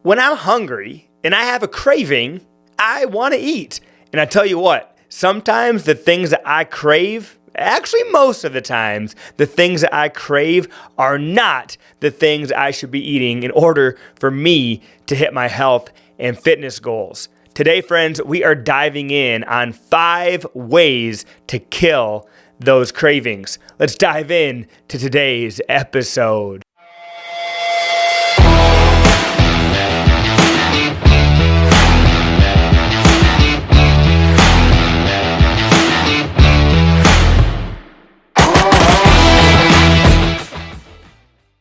when I'm hungry and I have a craving, I want to eat. And I tell you what, sometimes the things that I crave, actually most of the times, the things that I crave are not the things I should be eating in order for me to hit my health and fitness goals. Today, friends, we are diving in on 5 ways to kill those cravings. Let's dive in to today's episode.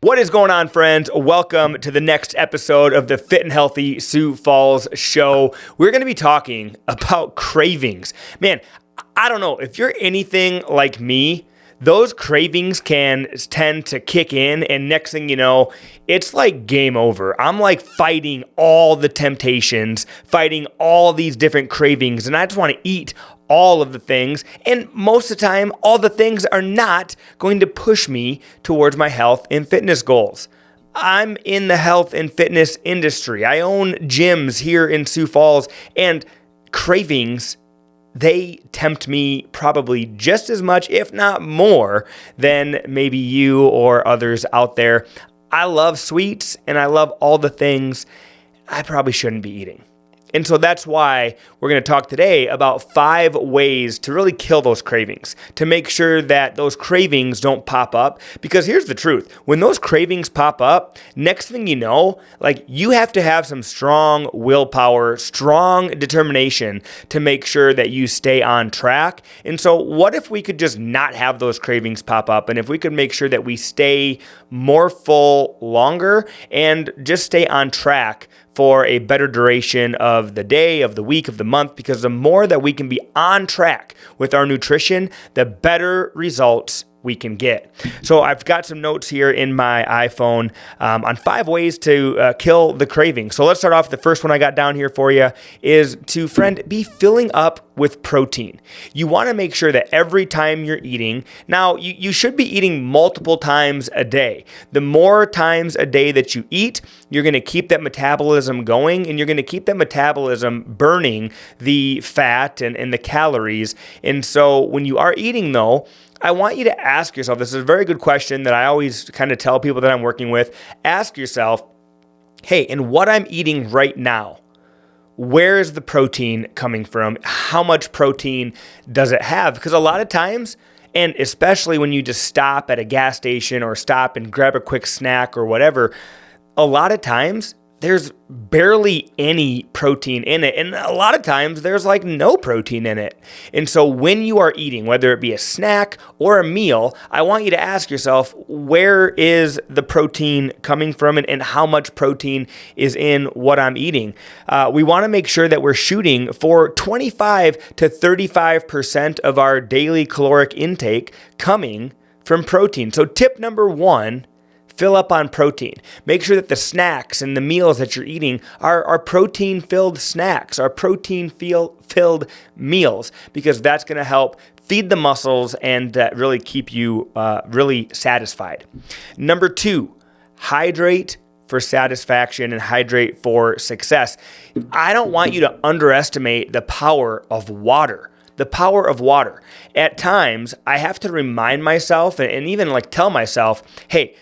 What is going on, friends? Welcome to the next episode of the Fit and Healthy Sioux Falls show. We're going to be talking about cravings. Man, I don't know, if you're anything like me, those cravings can tend to kick in, and next thing you know, it's like game over. I'm like fighting all the temptations, fighting all these different cravings, and I just want to eat all of the things, and most of the time, all the things are not going to push me towards my health and fitness goals. I'm in the health and fitness industry. I own gyms here in Sioux Falls, and cravings, they tempt me probably just as much, if not more, than maybe you or others out there. I love sweets, and I love all the things I probably shouldn't be eating. And so that's why we're going to talk today about 5 ways to really kill those cravings, to make sure that those cravings don't pop up. Because here's the truth. When those cravings pop up, next thing you know, like you have to have some strong willpower, strong determination to make sure that you stay on track. And so what if we could just not have those cravings pop up? And if we could make sure that we stay more full longer and just stay on track for a better duration of the day, of the week, of the month, because the more that we can be on track with our nutrition, the better results we can get. So I've got some notes here in my iPhone on 5 ways to kill the craving. So let's start off. The first one I got down here for you is to, friend, be filling up with protein. You want to make sure that every time you're eating, now you should be eating multiple times a day. The more times a day that you eat, you're going to keep that metabolism going, and you're going to keep that metabolism burning the fat and the calories. And so when you are eating, though, I want you to ask yourself, this is a very good question that I always kind of tell people that I'm working with. Ask yourself, hey, in what I'm eating right now, where is the protein coming from? How much protein does it have? Because a lot of times, and especially when you just stop at a gas station or stop and grab a quick snack or whatever, a lot of times there's barely any protein in it. And a lot of times there's like no protein in it. And so when you are eating, whether it be a snack or a meal, I want you to ask yourself, where is the protein coming from and how much protein is in what I'm eating? We want to make sure that we're shooting for 25 to 35% of our daily caloric intake coming from protein. So tip number 1, fill up on protein. Make sure that the snacks and the meals that you're eating are protein-filled snacks, are protein-filled meals, because that's going to help feed the muscles and really keep you really satisfied. Number 2, hydrate for satisfaction and hydrate for success. I don't want you to underestimate the power of water. The power of water. At times, I have to remind myself and even like tell myself, hey,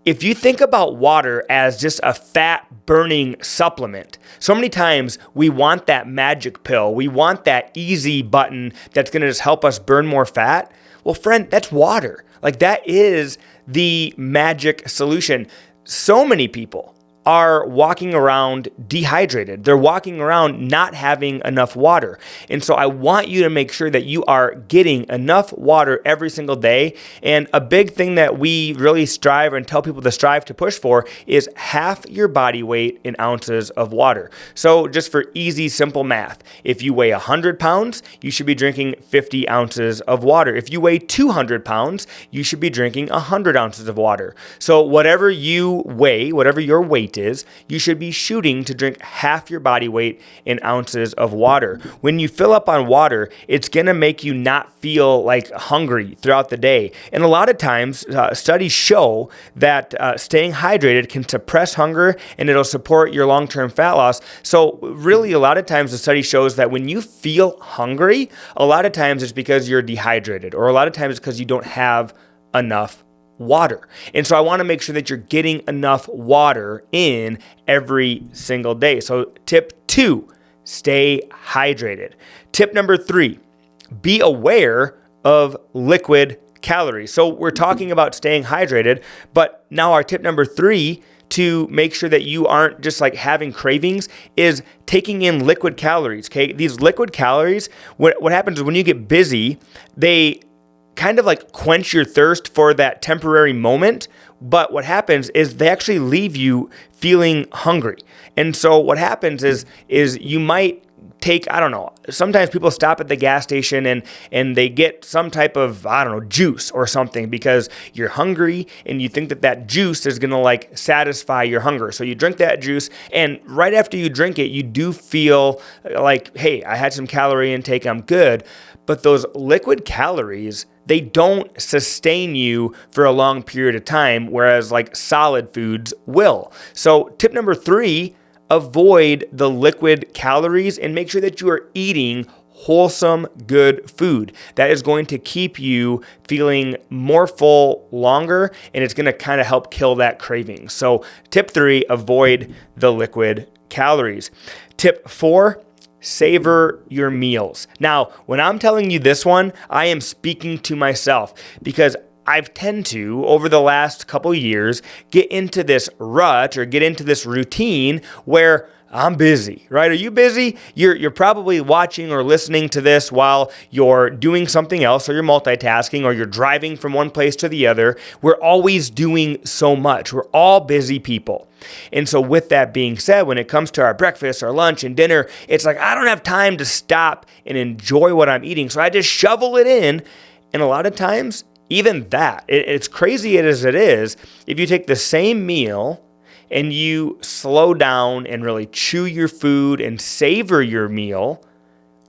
if you think about water as just a fat-burning supplement, so many times we want that magic pill. We want that easy button that's going to just help us burn more fat. Well, friend, that's water. Like that is the magic solution. So many people are walking around dehydrated. They're walking around not having enough water. And so I want you to make sure that you are getting enough water every single day. And a big thing that we really strive and tell people to strive to push for is half your body weight in ounces of water. So just for easy, simple math, if you weigh 100 pounds, you should be drinking 50 ounces of water. If you weigh 200 pounds, you should be drinking 100 ounces of water. So whatever you weigh, whatever your weight weight is, you should be shooting to drink half your body weight in ounces of water. When you fill up on water, it's going to make you not feel like hungry throughout the day. And a lot of times, studies show that staying hydrated can suppress hunger and it'll support your long-term fat loss. So really, a lot of times the study shows that when you feel hungry, a lot of times it's because you're dehydrated, or a lot of times it's because you don't have enough water. And so I want to make sure that you're getting enough water in every single day. So tip 2, stay hydrated. Tip number 3, be aware of liquid calories. So we're talking about staying hydrated, but now our tip number 3 to make sure that you aren't just like having cravings is taking in liquid calories. Okay, these liquid calories, what happens is when you get busy, they kind of like quench your thirst for that temporary moment. But what happens is they actually leave you feeling hungry. And so what happens is you might take, I don't know, sometimes people stop at the gas station and they get some type of, I don't know, juice or something because you're hungry and you think that juice is going to like satisfy your hunger. So you drink that juice, and right after you drink it, you do feel like, hey, I had some calorie intake, I'm good. But those liquid calories, they don't sustain you for a long period of time, whereas like solid foods will. So tip number 3, avoid the liquid calories and make sure that you are eating wholesome, good food. That is going to keep you feeling more full longer, and it's going to kind of help kill that craving. So tip 3, avoid the liquid calories. Tip 4, savor your meals. Now, when I'm telling you this one, I am speaking to myself because I've tend to, over the last couple years, get into this rut or get into this routine where I'm busy, right? Are you busy? You're probably watching or listening to this while you're doing something else, or you're multitasking, or you're driving from one place to the other. We're always doing so much. We're all busy people. And so with that being said, when it comes to our breakfast, our lunch, and dinner, it's like I don't have time to stop and enjoy what I'm eating. So I just shovel it in. And a lot of times, even that, it's crazy as it is, if you take the same meal and you slow down and really chew your food and savor your meal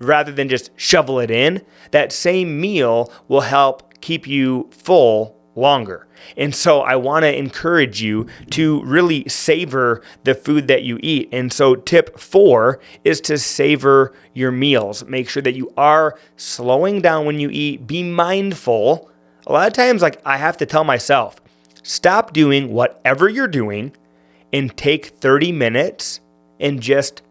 rather than just shovel it in, that same meal will help keep you full longer. And so I want to encourage you to really savor the food that you eat. And so tip 4 is to savor your meals. Make sure that you are slowing down when you eat. Be mindful. A lot of times, like I have to tell myself, stop doing whatever you're doing and take 30 minutes and just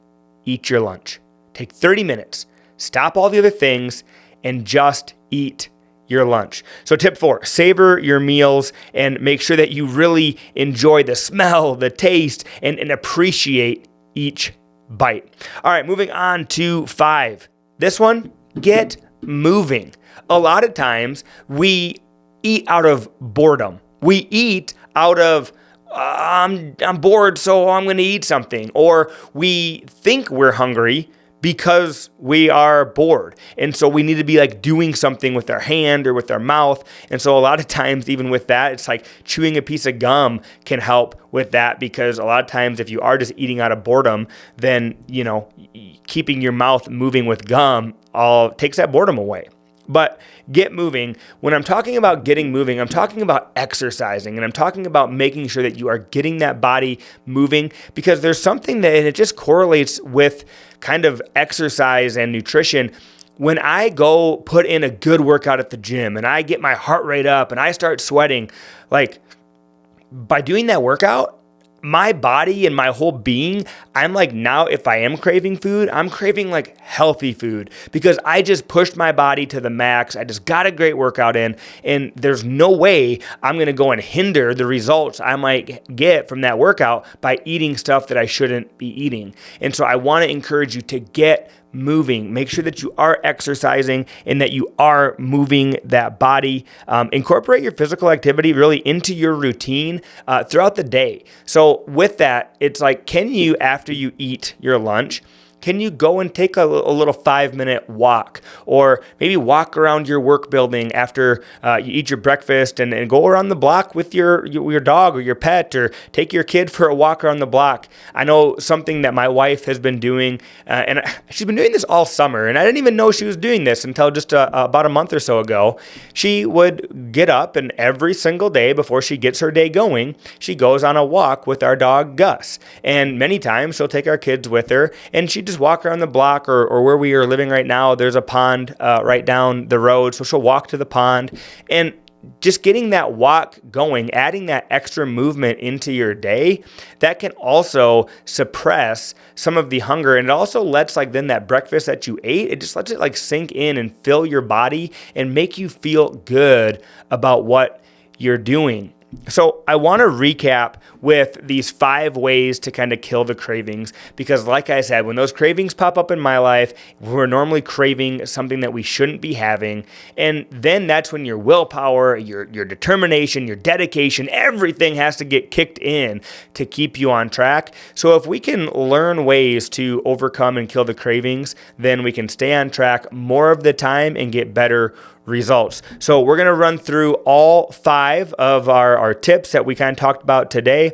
eat your lunch. Take 30 minutes, stop all the other things, and just eat your lunch. So tip 4, savor your meals and make sure that you really enjoy the smell, the taste, and appreciate each bite. All right, moving on to 5. This one, get moving. A lot of times we eat out of boredom. We eat out of I'm bored, so I'm going to eat something. Or we think we're hungry because we are bored. And so we need to be like doing something with our hand or with our mouth. And so a lot of times, even with that, it's like chewing a piece of gum can help with that, because a lot of times if you are just eating out of boredom, then, you know, keeping your mouth moving with gum all takes that boredom away. But get moving. When I'm talking about getting moving, I'm talking about exercising, and I'm talking about making sure that you are getting that body moving, because there's something that it just correlates with kind of exercise and nutrition. When I go put in a good workout at the gym and I get my heart rate up and I start sweating, like by doing that workout, my body and my whole being, I'm like, now if I am craving food, I'm craving like healthy food, because I just pushed my body to the max. I just got a great workout in, and there's no way I'm going to go and hinder the results I might get from that workout by eating stuff that I shouldn't be eating. And so I want to encourage you to get moving. Make sure that you are exercising and that you are moving that body. Incorporate your physical activity really into your routine throughout the day. So with that, it's like, can you, after you eat your lunch, can you go and take a little 5-minute walk, or maybe walk around your work building after you eat your breakfast and go around the block with your dog or your pet, or take your kid for a walk around the block. I know something that my wife has been doing, and she's been doing this all summer, and I didn't even know she was doing this until just about a month or so ago. She would get up, and every single day before she gets her day going, she goes on a walk with our dog Gus. And many times she'll take our kids with her, and she just walk around the block, or where we are living right now, there's a pond right down the road, so she'll walk to the pond. And just getting that walk going, adding that extra movement into your day, that can also suppress some of the hunger. And it also lets then that breakfast that you ate, it just lets it sink in and fill your body and make you feel good about what you're doing. So I want to recap with these 5 ways to kind of kill the cravings, because like I said, when those cravings pop up in my life, we're normally craving something that we shouldn't be having. And then that's when your willpower, your determination, your dedication, everything has to get kicked in to keep you on track. So if we can learn ways to overcome and kill the cravings, then we can stay on track more of the time and get better results. So we're going to run through all 5 of our tips that we kind of talked about today.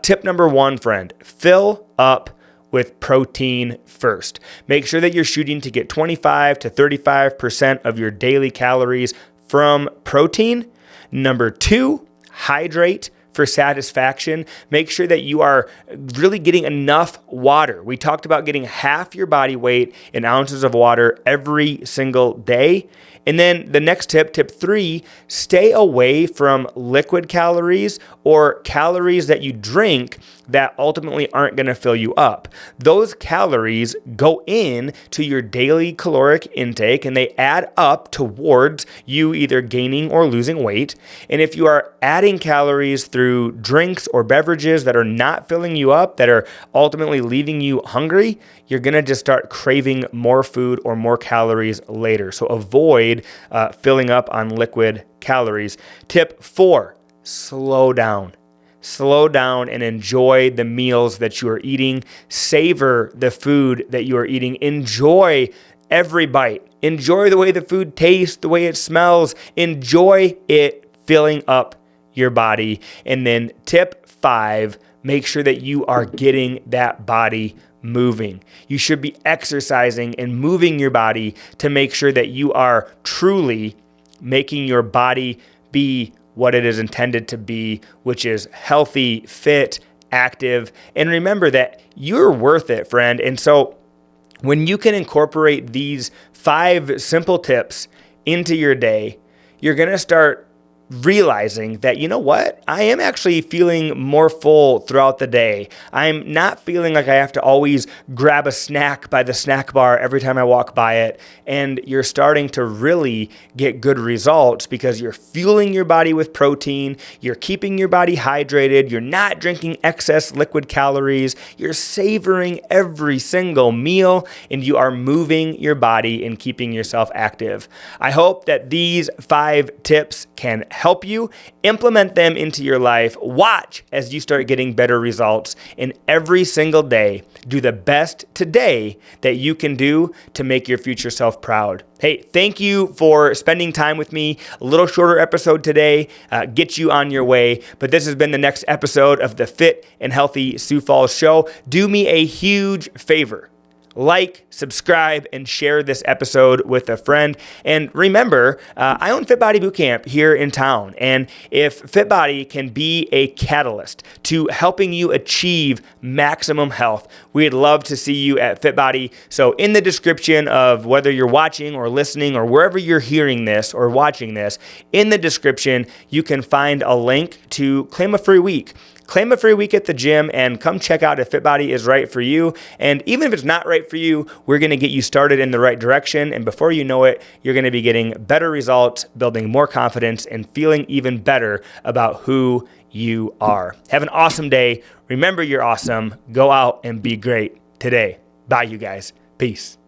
Tip number 1, friend, fill up with protein first. Make sure that you're shooting to get 25 to 35% of your daily calories from protein. Number 2, hydrate for satisfaction. Make sure that you are really getting enough water. We talked about getting half your body weight in ounces of water every single day. And then the next tip, tip 3, stay away from liquid calories or calories that you drink that ultimately aren't going to fill you up. Those calories go in to your daily caloric intake, and they add up towards you either gaining or losing weight. And if you are adding calories through drinks or beverages that are not filling you up, that are ultimately leaving you hungry, you're going to just start craving more food or more calories later. So avoid filling up on liquid calories. Tip 4, slow down. Slow down and enjoy the meals that you are eating. Savor the food that you are eating. Enjoy every bite. Enjoy the way the food tastes, the way it smells. Enjoy it filling up your body. And then tip 5, make sure that you are getting that body moving. You should be exercising and moving your body to make sure that you are truly making your body be what it is intended to be, which is healthy, fit, active. And remember that you're worth it, friend. And so when you can incorporate these 5 simple tips into your day, you're going to start realizing that, you know what, I am actually feeling more full throughout the day. I'm not feeling like I have to always grab a snack by the snack bar every time I walk by it. And you're starting to really get good results because you're fueling your body with protein, you're keeping your body hydrated, you're not drinking excess liquid calories, you're savoring every single meal, and you are moving your body and keeping yourself active. I hope that these 5 tips can help you. Implement them into your life. Watch as you start getting better results. And every single day, do the best today that you can do to make your future self proud. Hey, thank you for spending time with me. A little shorter episode today, get you on your way. But this has been the next episode of the Fit and Healthy Sioux Falls Show. Do me a huge favor. Like, subscribe, and share this episode with a friend. And remember, I own Fit Body Bootcamp here in town. And if Fit Body can be a catalyst to helping you achieve maximum health, we'd love to see you at Fit Body. So in the description of whether you're watching or listening or wherever you're hearing this or watching this, in the description, you can find a link to claim a free week. Claim a free week at the gym and come check out if Fit Body is right for you. And even if it's not right for you, we're going to get you started in the right direction. And before you know it, you're going to be getting better results, building more confidence, and feeling even better about who you are. Have an awesome day. Remember, you're awesome. Go out and be great today. Bye, you guys. Peace.